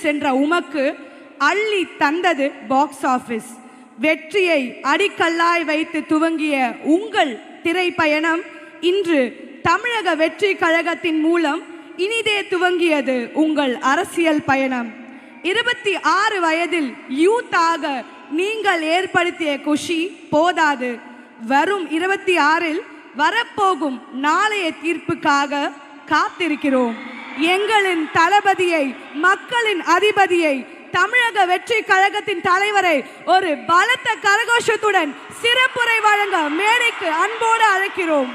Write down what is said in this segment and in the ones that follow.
சென்ற உமக்கு அள்ளி தந்தது பாக்ஸ் ஆஃபீஸ். வெற்றியை அடிக்கல்லாய் வைத்து துவங்கிய உங்கள் திரைப்பயணம் இன்று தமிழக வெற்றி கழகத்தின் மூலம் இனிதே துவங்கியது உங்கள் அரசியல் பயணம். 26 வயதில் யூத்தாக நீங்கள் ஏற்படுத்திய குஷி போதாது. வரும் 26இல் வரப்போகும் நாளைய தீர்ப்புக்காக காத்திருக்கிறோம். எங்களின் தளபதியை, மக்களின் அதிபதியை, தமிழக வெற்றி கழகத்தின் தலைவரை ஒரு பலத்த கரகோஷத்துடன் சிறப்புரை வழங்க மேடைக்கு அன்போடு அழைக்கிறோம்.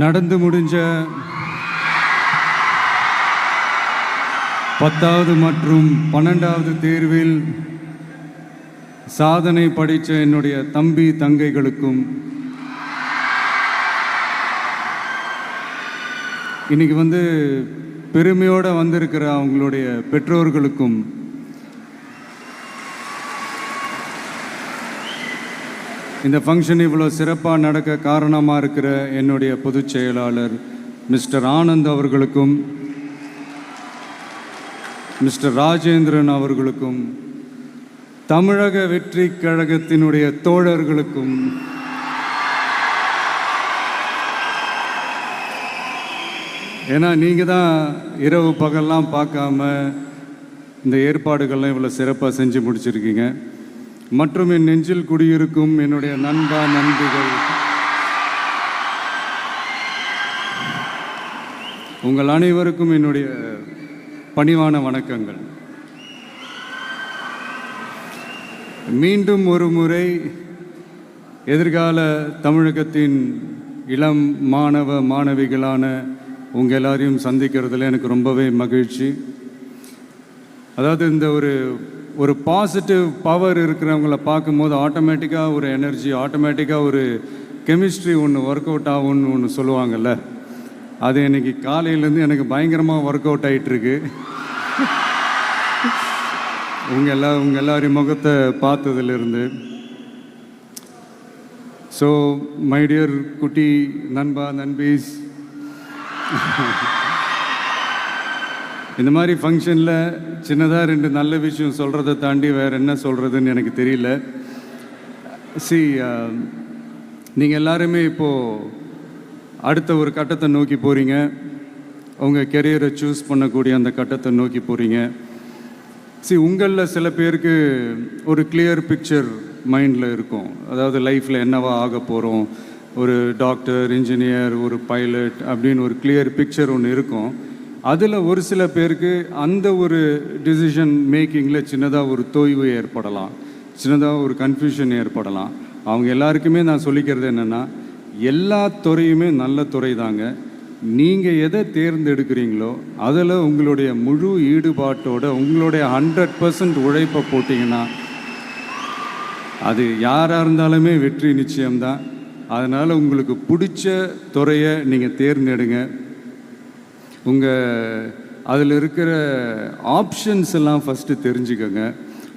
நடந்து முடிஞ்ச 10வது மற்றும் 12வது தேர்வில் சாதனை படைத்த என்னுடைய தம்பி தங்கைகளுக்கும், இன்னைக்கு பெருமையோடு வந்திருக்கிற அவங்களுடைய பெற்றோர்களுக்கும், இந்த ஃபங்க்ஷன் இவ்வளோ சிறப்பாக நடக்க காரணமாக இருக்கிற என்னுடைய பொதுச் செயலாளர் மிஸ்டர் ஆனந்த் அவர்களுக்கும், மிஸ்டர் ராஜேந்திரன் அவர்களுக்கும், தமிழக வெற்றி கழகத்தினுடைய தோழர்களுக்கும், ஏன்னா நீங்கள் தான் இரவு பகல்லாம் பார்க்காம இந்த ஏற்பாடுகள்லாம் இவ்வளோ சிறப்பாக செஞ்சு முடிச்சிருக்கீங்க. மற்றும் என் நெஞ்சில் குடியிருக்கும் என்னுடைய நண்பா நண்பிகள், உங்கள் அனைவருக்கும் என்னுடைய பணிவான வணக்கங்கள். மீண்டும் ஒரு முறை எதிர்கால தமிழகத்தின் இளம் மாணவ மாணவிகளான உங்கள் எல்லாரையும் சந்திக்கிறதுல எனக்கு ரொம்பவே மகிழ்ச்சி. அதாவது இந்த ஒரு பாசிட்டிவ் பவர் இருக்கிறவங்கள பார்க்கும்போது ஆட்டோமேட்டிக்காக ஒரு எனர்ஜி, ஆட்டோமேட்டிக்காக ஒரு கெமிஸ்ட்ரி ஒர்க் அவுட் ஆகும்னு சொல்லுவாங்கள்ல, அது இன்னைக்கு காலையிலேருந்து எனக்கு பயங்கரமாக ஒர்க் அவுட் ஆகிட்டுருக்கு. உங்கள் எல்லாரையும் முகத்தை பார்த்ததுலேருந்து. ஸோ மை டியர் குட்டி நண்பா நண்பீஸ், இந்த மாதிரி ஃபங்க்ஷனில் சின்னதாக 2 நல்ல விஷயம் சொல்கிறத தாண்டி வேறு என்ன சொல்கிறதுன்னு எனக்கு தெரியல. நீங்கள் எல்லாருமே இப்போது அடுத்த ஒரு கட்டத்தை நோக்கி போகிறீங்க. உங்கள் கெரியரை சூஸ் பண்ணக்கூடிய அந்த கட்டத்தை நோக்கி போகிறீங்க. உங்களில் சில பேருக்கு ஒரு கிளியர் பிக்சர் மைண்டில் இருக்கும். அதாவது லைஃப்பில் என்னவா ஆக போகிறோம், ஒரு டாக்டர், இன்ஜினியர், ஒரு பைலட் அப்படின்னு ஒரு கிளியர் பிக்சர் ஒன்று இருக்கும். அதில் ஒரு சில பேருக்கு அந்த ஒரு டிசிஷன் மேக்கிங்கில் சின்னதாக ஒரு தொய்வு ஏற்படலாம், சின்னதாக ஒரு கன்ஃபியூஷன் ஏற்படலாம். அவங்க எல்லாருக்குமே நான் சொல்லிக்கிறது என்னென்னா, எல்லா துறையுமே நல்ல துறை தாங்க. நீங்கள் எதை தேர்ந்தெடுக்கிறீங்களோ அதில் உங்களுடைய முழு ஈடுபாட்டோட உங்களுடைய 100% உழைப்பை போட்டிங்கன்னா அது யாராக இருந்தாலுமே வெற்றி நிச்சயம்தான். அதனால் உங்களுக்கு பிடிச்ச துறையை நீங்கள் தேர்ந்தெடுங்க. அதில் இருக்கிற ஆப்ஷன்ஸ் எல்லாம் ஃபஸ்ட்டு தெரிஞ்சுக்கோங்க.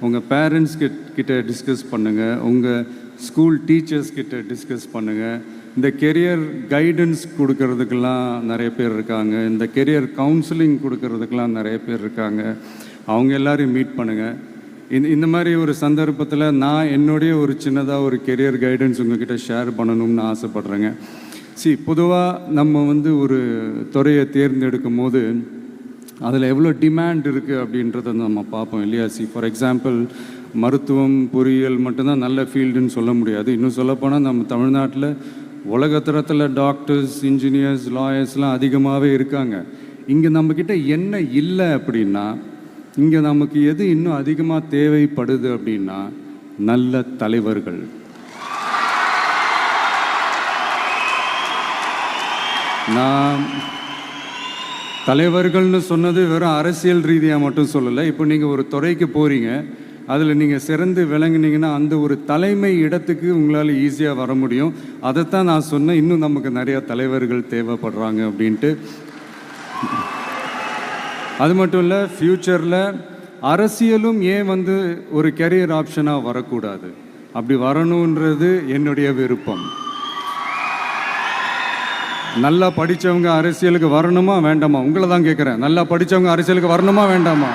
உங்கள் பேரண்ட்ஸ் கிட்ட டிஸ்கஸ் பண்ணுங்கள், உங்கள் ஸ்கூல் டீச்சர்ஸ் கிட்ட டிஸ்கஸ் பண்ணுங்கள். இந்த கெரியர் கைடன்ஸ் கொடுக்கறதுக்கெல்லாம் நிறைய பேர் இருக்காங்க, இந்த கெரியர் கவுன்சிலிங் கொடுக்கறதுக்கெல்லாம் நிறைய பேர் இருக்காங்க. அவங்க எல்லாரையும் மீட் பண்ணுங்கள். இந்த மாதிரி ஒரு சந்தர்ப்பத்தில் நான் என்னுடைய ஒரு சின்னதாக ஒரு கெரியர் கைடன்ஸ் உங்ககிட்ட ஷேர் பண்ணணும்னு ஆசைப்பட்றேங்க. பொதுவாக நம்ம வந்து ஒரு துறையை தேர்ந்தெடுக்கும் போது அதில் எவ்வளோ டிமாண்ட் இருக்குது அப்படின்றத நம்ம பார்ப்போம் இல்லையா. ஃபார் எக்ஸாம்பிள் மருத்துவம் பொறியியல் மட்டும்தான் நல்ல ஃபீல்டுன்னு சொல்ல முடியாது. இன்னும் சொல்லப்போனால் நம்ம தமிழ்நாட்டில் உலகத்தரத்தில் டாக்டர்ஸ், இன்ஜினியர்ஸ், லாயர்ஸ்லாம் அதிகமாகவே இருக்காங்க. இங்கே நம்மக்கிட்ட என்ன இல்லை அப்படின்னா, இங்கே நமக்கு எது இன்னும் அதிகமாக தேவைப்படுது அப்படின்னா நல்ல தலைவர்கள். நான் தலைவர்கள்னு சொன்னது வெறும் அரசியல் ரீதியாக மட்டும் சொல்லலை. இப்போ நீங்கள் ஒரு துறைக்கு போகிறீங்க, அதில் நீங்கள் சிறந்து விளங்குனீங்கன்னா அந்த ஒரு தலைமை இடத்துக்கு உங்களால் ஈஸியாக வர முடியும். அதைத்தான் நான் சொன்னேன், இன்னும் நமக்கு நிறையா தலைவர்கள் தேவைப்படுறாங்க அப்படின்ட்டு. அது மட்டும் இல்லை, ஃப்யூச்சரில் அரசியலும் ஏன் வந்து ஒரு கெரியர் ஆப்ஷனாக வரக்கூடாது, அப்படி வரணுன்றது என்னுடைய விருப்பம். நல்லா படித்தவங்க அரசியலுக்கு வரணுமா வேண்டாமா? உங்களை தான் கேட்குறேன். நல்லா படித்தவங்க அரசியலுக்கு வரணுமா வேண்டாமா?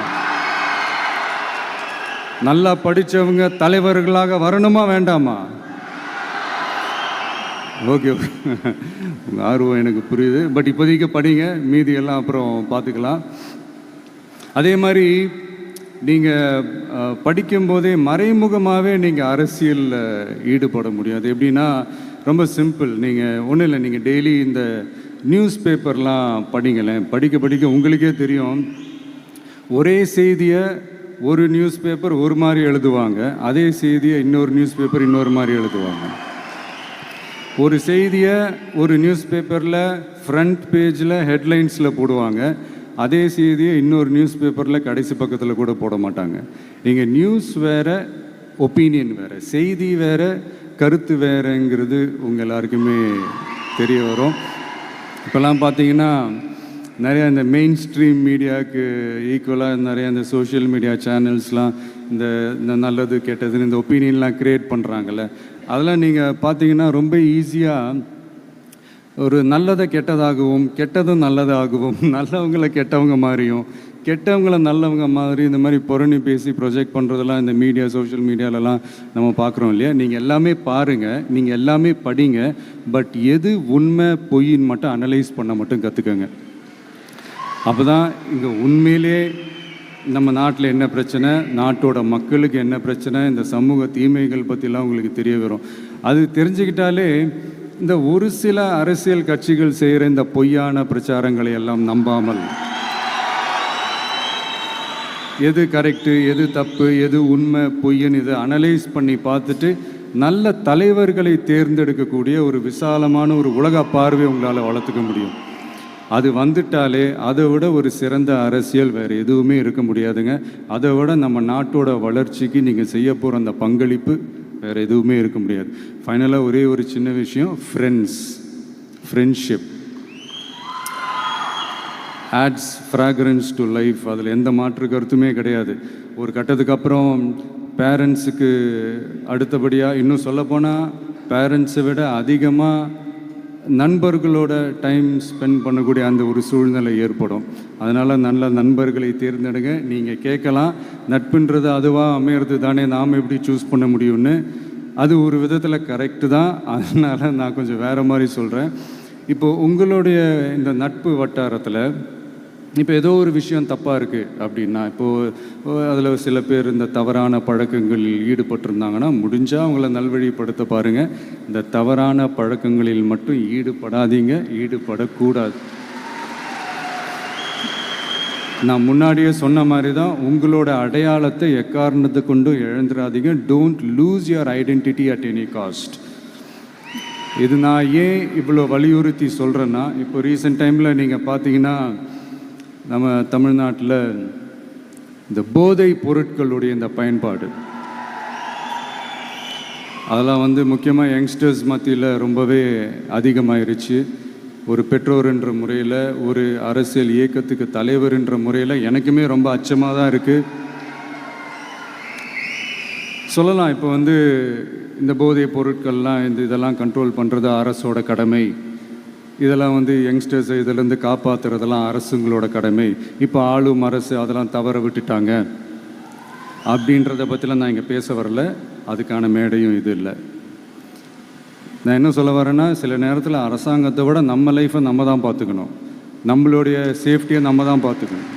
நல்லா படித்தவங்க தலைவர்களாக வரணுமா வேண்டாமா? ஓகே, உங்கள் ஆர்வம் எனக்கு புரியுது. பட் இப்போதைக்கு படிங்க, மீதியெல்லாம் அப்புறம் பார்த்துக்கலாம். அதே மாதிரி நீங்கள் படிக்கும்போதே மறைமுகமாகவே நீங்கள் அரசியலில் ஈடுபட முடியும். அது எப்படின்னா ரொம்ப சிம்பிள். நீங்கள் ஒன்றும் இல்லை, நீங்கள் டெய்லி இந்த நியூஸ் பேப்பர்லாம் படிங்களேன். படிக்க படிக்க உங்களுக்கே தெரியும், ஒரே செய்தியை ஒரு நியூஸ் பேப்பர் ஒரு மாதிரி எழுதுவாங்க, அதே செய்தியை இன்னொரு நியூஸ் பேப்பர் இன்னொரு மாதிரி எழுதுவாங்க. ஒரு செய்தியை ஒரு நியூஸ் பேப்பரில் ஃப்ரண்ட் பேஜில் ஹெட்லைன்ஸில் போடுவாங்க, அதே செய்தியை இன்னொரு நியூஸ் பேப்பரில் கடைசி பக்கத்தில் கூட போட மாட்டாங்க. நீங்கள் நியூஸ் வேறு, ஒப்பீனியன் வேறு, செய்தி வேறு, கருத்து வேறுங்கிறது உங்கள் எல்லாருக்குமே தெரிய வரும். இப்போல்லாம் பார்த்தீங்கன்னா நிறையா இந்த மெயின் ஸ்ட்ரீம் மீடியாவுக்கு ஈக்குவலாக நிறையா இந்த சோஷியல் மீடியா சேனல்ஸ்லாம் இந்த நல்லது கெட்டதுன்னு இந்த ஒப்பீனியன்லாம் க்ரியேட் பண்ணுறாங்கல்ல. அதெல்லாம் நீங்கள் பார்த்தீங்கன்னா ரொம்ப ஈஸியாக ஒரு நல்லதை கெட்டதாகவும் கெட்டதும் நல்லதாகவும் நல்லவங்களை கெட்டவங்க மாதிரியும் கெட்டவங்கள நல்லவங்க மாதிரி இந்த மாதிரி புரணி பேசி ப்ரொஜெக்ட் பண்ணுறதெல்லாம் இந்த மீடியா, சோஷியல் மீடியாலலாம் நம்ம பார்க்குறோம் இல்லையா. நீங்கள் எல்லாமே பாருங்கள், நீங்கள் எல்லாமே படிங்க, பட் எது உண்மை பொய்ன்னு மட்டும் அனலைஸ் பண்ண மட்டும் கற்றுக்கங்க. அப்போ தான் இங்கே உண்மையிலே நம்ம நாட்டில் என்ன பிரச்சனை, நாட்டோட மக்களுக்கு என்ன பிரச்சனை, இந்த சமூக தீமைகள் பற்றிலாம் உங்களுக்கு தெரிய வரும். அது தெரிஞ்சுக்கிட்டாலே இந்த ஒரு சில அரசியல் கட்சிகள் செய்கிற இந்த பொய்யான பிரச்சாரங்களை எல்லாம் நம்பாமல் எது கரெக்டு, எது தப்பு, எது உண்மை பொய்ன்னு இதை அனலைஸ் பண்ணி பார்த்துட்டு நல்ல தலைவர்களை தேர்ந்தெடுக்கக்கூடிய ஒரு விசாலமான ஒரு உலக பார்வை உங்களால் வளர்த்துக்க முடியும். அது வந்துட்டாலே அதை விட ஒரு சிறந்த அரசியல் வேறு எதுவுமே இருக்க முடியாதுங்க. அதை விட நம்ம நாட்டோட வளர்ச்சிக்கு நீங்கள் செய்ய போகிற அந்த பங்களிப்பு வேறு எதுவுமே இருக்க முடியாது. ஃபைனலாக ஒரே ஒரு சின்ன விஷயம், friendship ads fragrance to life. அதில் எந்த மாற்று கருத்துமே கிடையாது. ஒரு கட்டத்துக்கு அப்புறம் பேரண்ட்ஸுக்கு அடுத்தபடியாக, இன்னும் சொல்லப்போனால் பேரண்ட்ஸை விட அதிகமாக நண்பர்களோட டைம் ஸ்பெண்ட் பண்ணக்கூடிய அந்த ஒரு சூழ்நிலை ஏற்படும். அதனால் நல்ல நண்பர்களை தேர்ந்தெடுங்க. நீங்கள் கேட்கலாம், நட்புன்றது அதுவாக அமையிறது தானே, நாம் எப்படி சூஸ் பண்ண முடியும்னு. அது ஒரு விதத்தில் கரெக்டு தான். அதனால் நான் கொஞ்சம் வேறு மாதிரி சொல்கிறேன். இப்போது உங்களுடைய இந்த நட்பு வட்டாரத்தில் இப்போ ஏதோ ஒரு விஷயம் தப்பாக இருக்குது அப்படின்னா, இப்போது அதில் சில பேர் இந்த தவறான பழக்கங்களில் ஈடுபட்டிருந்தாங்கன்னா முடிஞ்சால் அவங்கள நல்வழிப்படுத்த பாருங்கள். இந்த தவறான பழக்கங்களில் மட்டும் ஈடுபடாதீங்க, ஈடுபடக்கூடாது. நான் முன்னாடியே சொன்ன மாதிரி தான், உங்களோட அடையாளத்தை எக்காரணத்தை கொண்டு இழந்துடாதீங்க. Don't lose your identity at any cost. இது நான் ஏன் இவ்வளோ வலியுறுத்தி சொல்கிறேன்னா, இப்போ ரீசெண்ட் டைமில் நீங்கள் பார்த்தீங்கன்னா நம்ம தமிழ்நாட்டில் இந்த போதை பொருட்களுடைய இந்த பயன்பாடு அதெல்லாம் முக்கியமாக யங்ஸ்டர்ஸ் மத்தியில் ரொம்பவே அதிகமாகிருச்சு. ஒரு பெற்றோர் என்ற முறையில், ஒரு அரசியல் இயக்கத்துக்கு தலைவர் என்ற முறையில் எனக்குமே ரொம்ப அச்சமாக தான் இருக்குது. சொல்லலாம், இப்போ இந்த போதை பொருட்கள்லாம் இதெல்லாம் கண்ட்ரோல் பண்ணுறது அரசோட கடமை, இதெல்லாம் யங்ஸ்டர்ஸை இதிலேருந்து காப்பாற்றுறதெல்லாம் அரசுங்களோட கடமை. இப்போ ஆளும் அரசு அதெல்லாம் தவற விட்டுட்டாங்க. அப்படின்றத பற்றிலாம் நான் இங்கே பேச வரல, அதுக்கான மேடையும் இது இல்லை. நான் என்ன சொல்ல வரேன்னா, சில நேரத்தில் அரசாங்கத்தை விட நம்ம லைஃப்பை நம்ம தான் பார்த்துக்கணும், நம்மளுடைய சேஃப்டியை நம்ம தான் பார்த்துக்கணும்.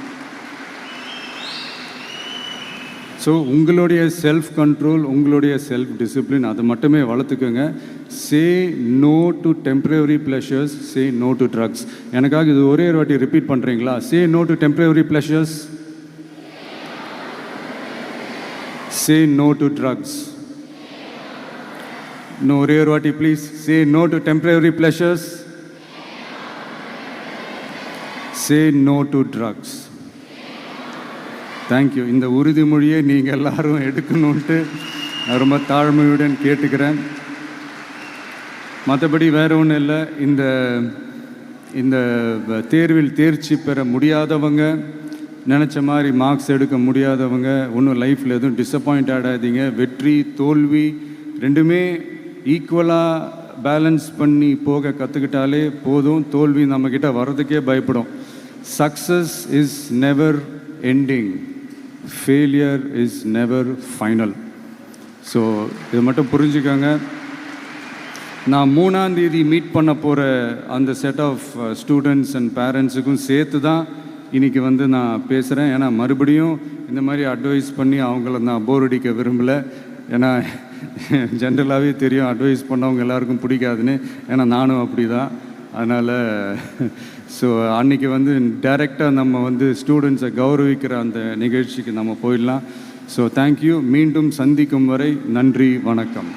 ஸோ உங்களுடைய செல்ஃப் கண்ட்ரோல், உங்களுடைய செல்ஃப் டிசிப்ளின் அதை மட்டுமே வளர்த்துக்கோங்க. Say no to temporary pleasures, say no to drugs. எனக்காக இது ஒரே ஒரு வாட்டி ரிப்பீட் பண்ணுறீங்களா? Say no to temporary pleasures, say no to drugs. இன்னும் ஒரே ஒரு வாட்டி please. Say no to temporary pleasures, say no to drugs. Thank you. இந்த உறுதிமொழியை நீங்கள் எல்லாரும் எடுக்கணுன்ட்டு நான் ரொம்ப தாழ்மையுடன் கேட்டுக்கிறேன். மற்றபடி வேறு ஒன்றும் இல்லை. இந்த தேர்வில் தேர்ச்சி பெற முடியாதவங்க, நினச்ச மாதிரி மார்க்ஸ் எடுக்க முடியாதவங்க ஒன்றும் லைஃப்பில் எதுவும் டிஸப்பாயிண்ட் ஆகாதீங்க. வெற்றி தோல்வி ரெண்டுமே ஈக்குவலாக பேலன்ஸ் பண்ணி போக கற்றுக்கிட்டாலே போதும். தோல்வி நம்மக்கிட்ட வர்றதுக்கே பயப்படும். Success is never ending, failure is never final. So இது மட்டும் புரிஞ்சுக்கோங்க. நான் 3ஆம் தேதி மீட் பண்ண போகிற அந்த செட் ஆஃப் ஸ்டூடெண்ட்ஸ் அண்ட் பேரண்ட்ஸுக்கும் சேர்த்து தான் இன்றைக்கி வந்து நான் பேசுகிறேன். ஏன்னா மறுபடியும் இந்த மாதிரி அட்வைஸ் பண்ணி அவங்கள நான் போர் அடிக்க விரும்பலை. ஏன்னா ஜென்ரலாகவே தெரியும் அட்வைஸ் பண்ணவங்க எல்லாருக்கும் பிடிக்காதுன்னு. ஏன்னா நானும் அப்படி தான். அதனால் ஸோ அன்றைக்கி வந்து டைரெக்டாக நம்ம வந்து ஸ்டூடெண்ட்ஸை கௌரவிக்கிற அந்த நிகழ்ச்சிக்கு நம்ம போயிடலாம். So thank you. மீண்டும் சந்திக்கும் வரை நன்றி, வணக்கம்.